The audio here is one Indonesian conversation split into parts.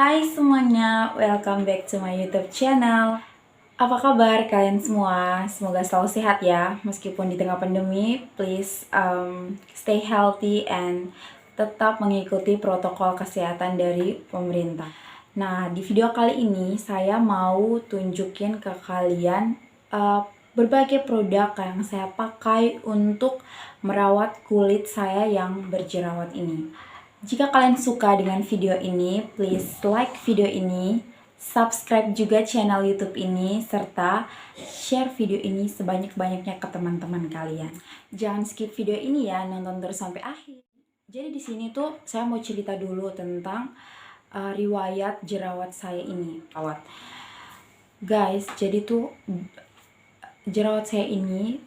Hai semuanya, welcome back to my YouTube channel. Apa kabar kalian semua? Semoga selalu sehat ya, meskipun di tengah pandemi. Please stay healthy and tetap mengikuti protokol kesehatan dari pemerintah. Nah, di video kali ini saya mau tunjukin ke kalian berbagai produk yang saya pakai untuk merawat kulit saya yang berjerawat ini. Jika kalian suka dengan video ini, please like video ini, subscribe juga channel YouTube ini, serta share video ini sebanyak-banyaknya ke teman-teman kalian. Jangan skip video ini ya, nonton terus sampai akhir. Jadi di sini tuh saya mau cerita dulu tentang riwayat jerawat saya ini. Guys, jadi tuh jerawat saya ini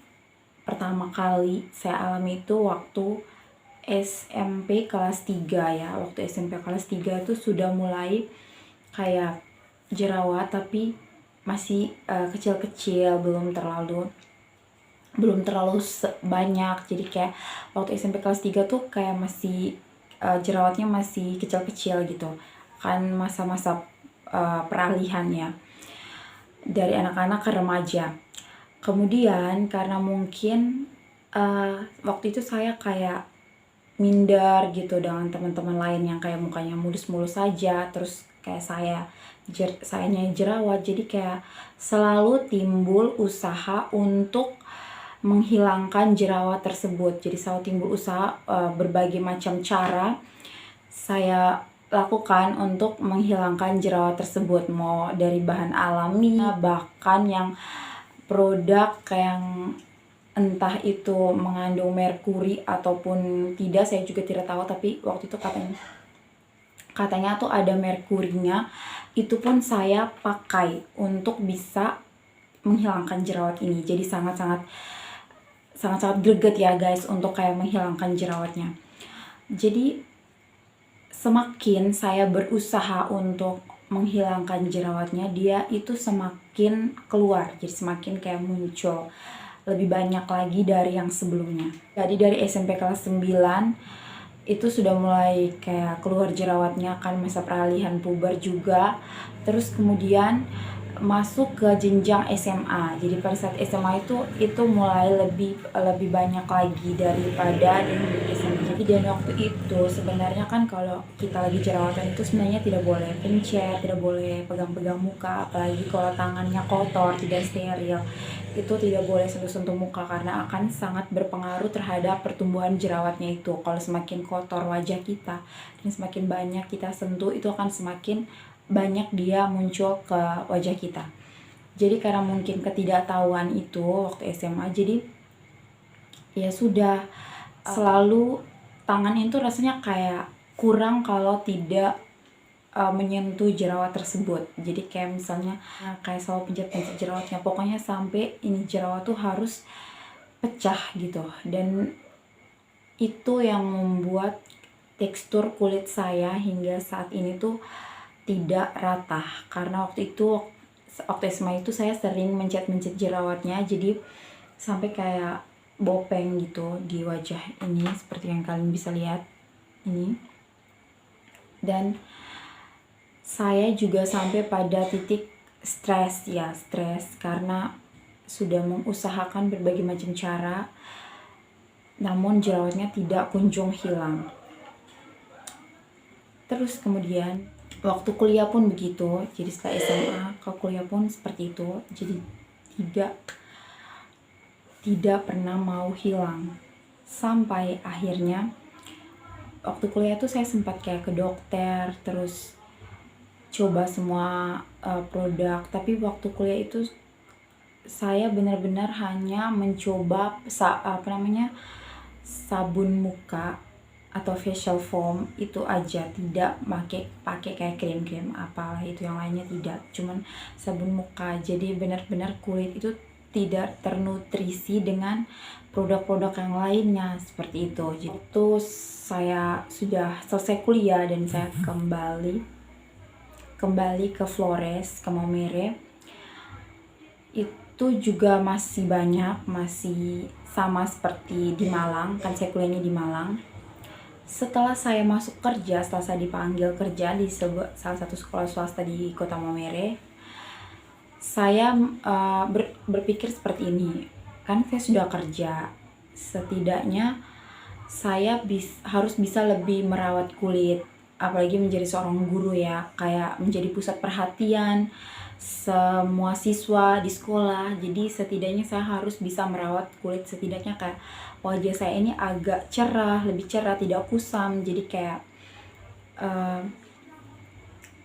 pertama kali saya alami itu waktu SMP kelas 3 ya. Waktu SMP kelas 3 itu sudah mulai kayak jerawat, tapi masih kecil-kecil, belum terlalu banyak. Jadi kayak waktu SMP kelas 3 tuh kayak masih jerawatnya masih kecil-kecil gitu. Kan masa-masa peralihan ya, dari anak-anak ke remaja. Kemudian karena mungkin waktu itu saya kayak minder gitu dengan teman-teman lain yang kayak mukanya mulus-mulus saja, terus kayak sayanya jerawat, jadi kayak selalu timbul usaha untuk menghilangkan jerawat tersebut. Jadi selalu timbul usaha berbagai macam cara saya lakukan untuk menghilangkan jerawat tersebut, mau dari bahan alami bahkan yang produk yang entah itu mengandung merkuri ataupun tidak, saya juga tidak tahu, tapi waktu itu katanya tuh ada merkurinya. Itu pun saya pakai untuk bisa menghilangkan jerawat ini. Jadi sangat-sangat greget ya guys untuk kayak menghilangkan jerawatnya. Jadi semakin saya berusaha untuk menghilangkan jerawatnya, dia itu semakin keluar, jadi semakin kayak muncul lebih banyak lagi dari yang sebelumnya. Jadi dari SMP kelas 9 itu sudah mulai kayak keluar jerawatnya, kan masa peralihan puber juga. Terus kemudian masuk ke jenjang SMA. Jadi pada saat SMA itu mulai lebih banyak lagi daripada di SMP. Jadi dan waktu itu sebenarnya kan kalau kita lagi jerawatan itu sebenarnya tidak boleh pencet, tidak boleh pegang-pegang muka, apalagi kalau tangannya kotor, tidak steril. Itu tidak boleh sentuh-sentuh muka karena akan sangat berpengaruh terhadap pertumbuhan jerawatnya itu. Kalau semakin kotor wajah kita dan semakin banyak kita sentuh, itu akan semakin banyak dia muncul ke wajah kita. Jadi karena mungkin ketidaktahuan itu waktu SMA, jadi ya sudah selalu tangan itu rasanya kayak kurang kalau tidak menyentuh jerawat tersebut. Jadi kayak misalnya kayak selalu pencet-pencet jerawatnya, pokoknya sampai ini jerawat tuh harus pecah gitu. Dan itu yang membuat tekstur kulit saya hingga saat ini tuh tidak rata, karena waktu SMA itu saya sering mencet-mencet jerawatnya, jadi sampai kayak bopeng gitu di wajah ini, seperti yang kalian bisa lihat ini. Dan saya juga sampai pada titik stres karena sudah mengusahakan berbagai macam cara, namun jerawatnya tidak kunjung hilang. Terus kemudian waktu kuliah pun begitu, jadi setelah SMA ke kuliah pun seperti itu, jadi tidak pernah mau hilang. Sampai akhirnya waktu kuliah tuh saya sempat kayak ke dokter, terus coba semua produk, tapi waktu kuliah itu saya benar-benar hanya mencoba sabun muka atau facial foam itu aja, tidak pakai kayak krim-krim apalah itu yang lainnya, tidak, cuman sabun muka. Jadi benar-benar kulit itu tidak ternutrisi dengan produk-produk yang lainnya seperti itu. Jadi itu saya sudah selesai kuliah dan saya kembali ke Flores, ke Maumere. Itu juga masih sama seperti di Malang, kan saya kuliahnya di Malang. Setelah saya masuk kerja, setelah saya dipanggil kerja di salah satu sekolah swasta di Kota Maumere, saya berpikir seperti ini, kan saya sudah kerja, setidaknya saya harus bisa lebih merawat kulit, apalagi menjadi seorang guru ya, kayak menjadi pusat perhatian semua siswa di sekolah. Jadi setidaknya saya harus bisa merawat kulit, setidaknya kayak wajah saya ini agak cerah, lebih cerah, tidak kusam, jadi kayak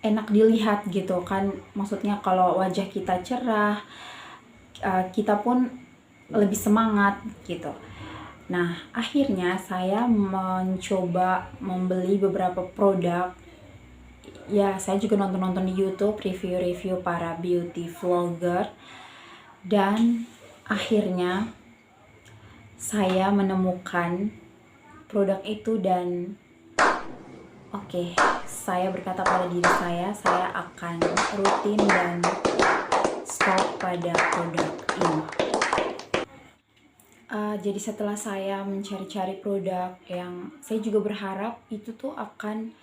enak dilihat gitu kan. Maksudnya kalau wajah kita cerah, kita pun lebih semangat gitu. Nah, akhirnya saya mencoba membeli beberapa produk. Ya, saya juga nonton-nonton di YouTube review-review para beauty vlogger. Dan akhirnya saya menemukan produk itu dan oke, saya berkata pada diri saya akan rutin dan stop pada produk ini. Jadi setelah saya mencari-cari produk yang saya juga berharap itu tuh akan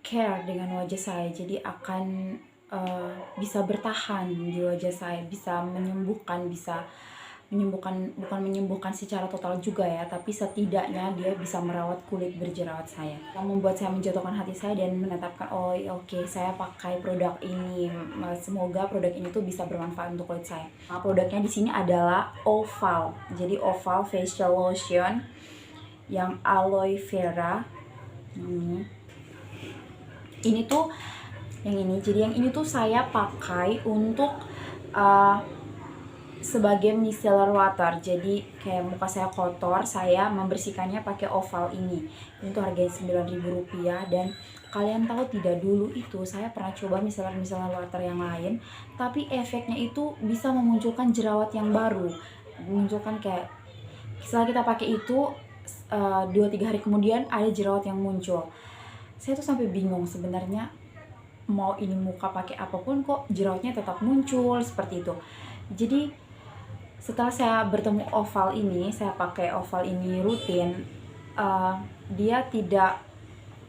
care dengan wajah saya, jadi akan bisa bertahan di wajah saya, bisa menyembuhkan, bukan menyembuhkan secara total juga ya, tapi setidaknya dia bisa merawat kulit berjerawat saya. Yang membuat saya menjatuhkan hati saya dan menetapkan, oh oke, saya pakai produk ini, semoga produk ini tuh bisa bermanfaat untuk kulit saya. Nah, produknya di sini adalah Oval. Jadi Oval facial lotion yang aloe vera. Ini tuh yang ini. Jadi yang ini tuh saya pakai untuk sebagai micellar water. Jadi kayak muka saya kotor, saya membersihkannya pakai Oval ini. Ini tuh harganya Rp9.000 dan kalian tahu tidak, dulu itu saya pernah coba micellar water yang lain, tapi efeknya itu bisa memunculkan jerawat yang baru. Memunculkan kayak setelah kita pakai itu 2-3 hari kemudian ada jerawat yang muncul. Saya tuh sampai bingung sebenarnya, mau ini muka pakai apapun kok jerawatnya tetap muncul seperti itu. Jadi setelah saya bertemu Oval ini, saya pakai Oval ini rutin, dia tidak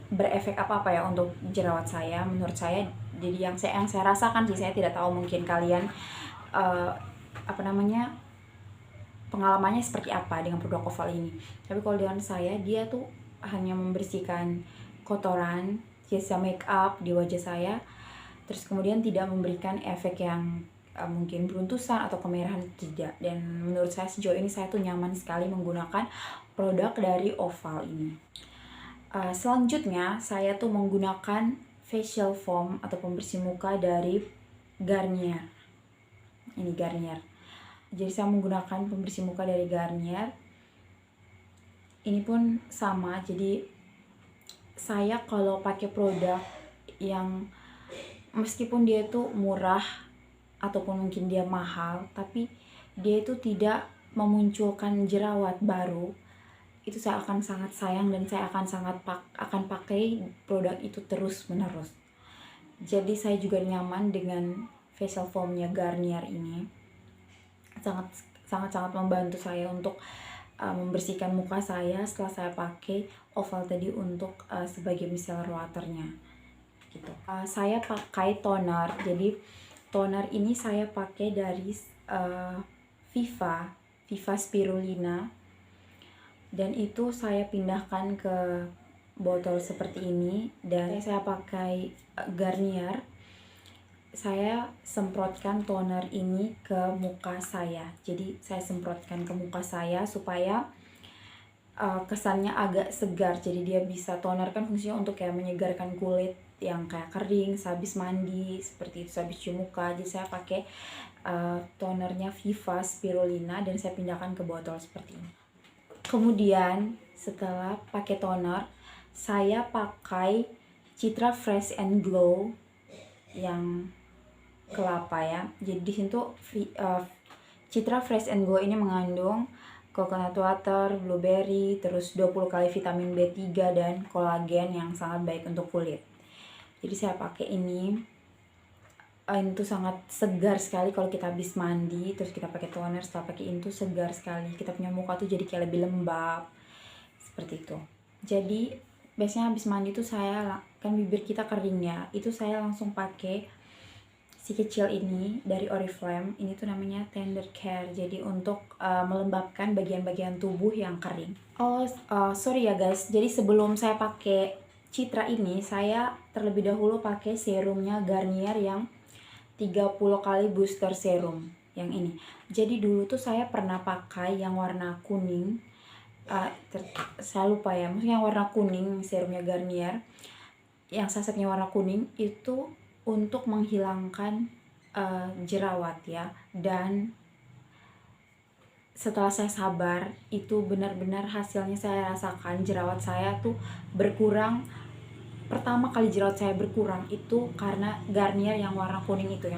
berefek apa-apa ya untuk jerawat saya, menurut saya. Jadi yang saya rasakan sih, saya tidak tahu mungkin kalian pengalamannya seperti apa dengan produk Oval ini. Tapi kalau dengan saya, dia tuh hanya membersihkan kotoran, sisa make up di wajah saya, terus kemudian tidak memberikan efek yang mungkin beruntusan atau kemerahan, tidak. Dan menurut saya sejauh ini saya tuh nyaman sekali menggunakan produk dari Oval ini. Selanjutnya saya tuh menggunakan facial foam atau pembersih muka dari Garnier. Ini Garnier. Jadi saya menggunakan pembersih muka dari Garnier. Ini pun sama, jadi saya kalau pakai produk yang meskipun dia itu murah ataupun mungkin dia mahal, tapi dia itu tidak memunculkan jerawat baru, itu saya akan sangat sayang dan saya akan pakai produk itu terus menerus. Jadi saya juga nyaman dengan facial foamnya Garnier ini, sangat membantu saya untuk membersihkan muka saya setelah saya pakai Oval tadi untuk sebagai micellar waternya gitu. Saya pakai toner. Jadi toner ini saya pakai dari Viva Spirulina, dan itu saya pindahkan ke botol seperti ini. Dan saya pakai Garnier. Saya semprotkan toner ini ke muka saya. Jadi saya semprotkan ke muka saya supaya kesannya agak segar. Jadi dia bisa, toner kan fungsinya untuk kayak menyegarkan kulit yang kayak kering sehabis mandi, seperti itu, sehabis cium muka. Jadi saya pakai tonernya Viva Spirulina dan saya pindahkan ke botol seperti ini. Kemudian setelah pakai toner, saya pakai Citra Fresh and Glow yang kelapa ya. Jadi di sini tuh Citra Fresh and Glow ini mengandung coconut water, blueberry, terus 20 kali vitamin B3 dan kolagen yang sangat baik untuk kulit. Jadi saya pakai ini. Ini tuh sangat segar sekali kalau kita habis mandi terus kita pakai toner, setelah pakai ini tuh segar sekali. Kita punya muka tuh jadi kayak lebih lembab seperti itu. Jadi biasanya habis mandi tuh kan bibir kita kering ya, itu saya langsung pakai si kecil ini dari Oriflame. Ini tuh namanya Tender Care, jadi untuk melembabkan bagian-bagian tubuh yang kering. Sorry ya guys, jadi sebelum saya pakai Citra ini, saya terlebih dahulu pakai serumnya Garnier yang 30 kali booster serum yang ini. Jadi dulu tuh saya pernah pakai yang warna kuning, saya lupa ya, maksudnya yang warna kuning serumnya Garnier yang sasetnya warna kuning itu untuk menghilangkan jerawat ya. Dan setelah saya sabar, itu benar-benar hasilnya saya rasakan jerawat saya tuh berkurang. Pertama kali jerawat saya berkurang itu karena Garnier yang warna kuning itu,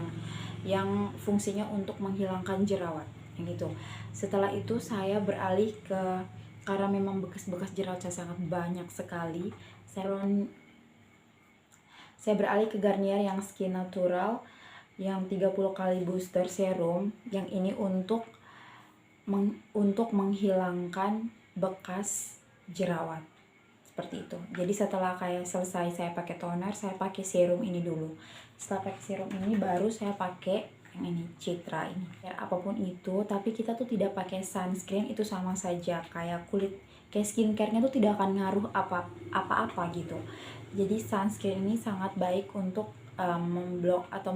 yang fungsinya untuk menghilangkan jerawat yang itu. Setelah itu saya beralih karena memang bekas-bekas jerawat saya sangat banyak sekali, saya beralih ke Garnier yang Skin Natural yang 30 kali booster serum. Yang ini untuk menghilangkan bekas jerawat seperti itu. Jadi setelah kayak selesai saya pakai toner, saya pakai serum ini dulu. Setelah pakai serum ini baru saya pakai yang ini, Citra ini. Ya, apapun itu, tapi kita tuh tidak pakai sunscreen, itu sama saja kayak skincare-nya tuh tidak akan ngaruh apa-apa gitu. Jadi sunscreen ini sangat baik untuk memblok atau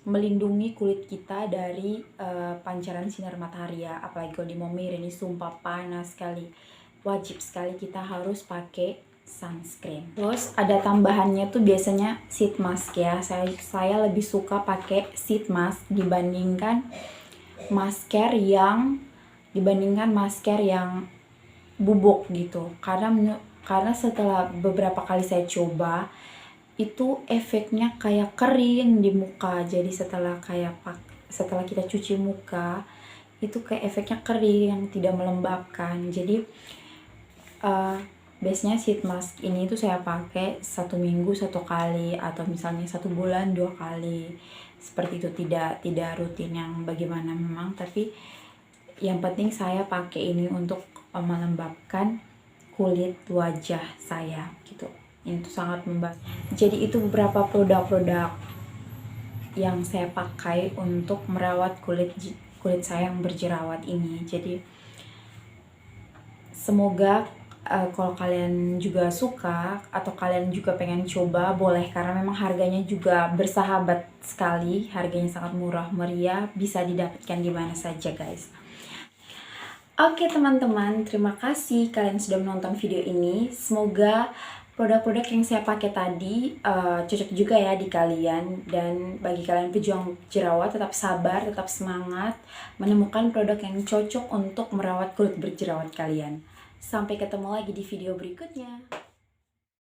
melindungi kulit kita dari pancaran sinar matahari ya. Apalagi kalau di Momir ini sumpah panas sekali. Wajib sekali kita harus pakai sunscreen. Terus ada tambahannya tuh biasanya sheet mask ya. Saya lebih suka pakai sheet mask dibandingkan masker yang bubuk gitu. Karena setelah beberapa kali saya coba, itu efeknya kayak kering di muka. Jadi setelah kita cuci muka, itu kayak efeknya kering yang tidak melembabkan. Jadi biasanya sheet mask ini tuh saya pakai 1 minggu 1 kali, atau misalnya 1 bulan 2 kali. Seperti itu, tidak rutin yang bagaimana memang, tapi yang penting saya pakai ini untuk melembabkan kulit wajah saya gitu. Ini tuh sangat membantu. Jadi itu beberapa produk-produk yang saya pakai untuk merawat kulit saya yang berjerawat ini. Jadi semoga kalau kalian juga suka atau kalian juga pengen coba, boleh, karena memang harganya juga bersahabat sekali. Harganya sangat murah meriah, bisa didapatkan di mana saja guys. Oke teman-teman, terima kasih kalian sudah menonton video ini. Semoga produk-produk yang saya pakai tadi cocok juga ya di kalian. Dan bagi kalian pejuang jerawat, tetap sabar, tetap semangat menemukan produk yang cocok untuk merawat kulit berjerawat kalian. Sampai ketemu lagi di video berikutnya.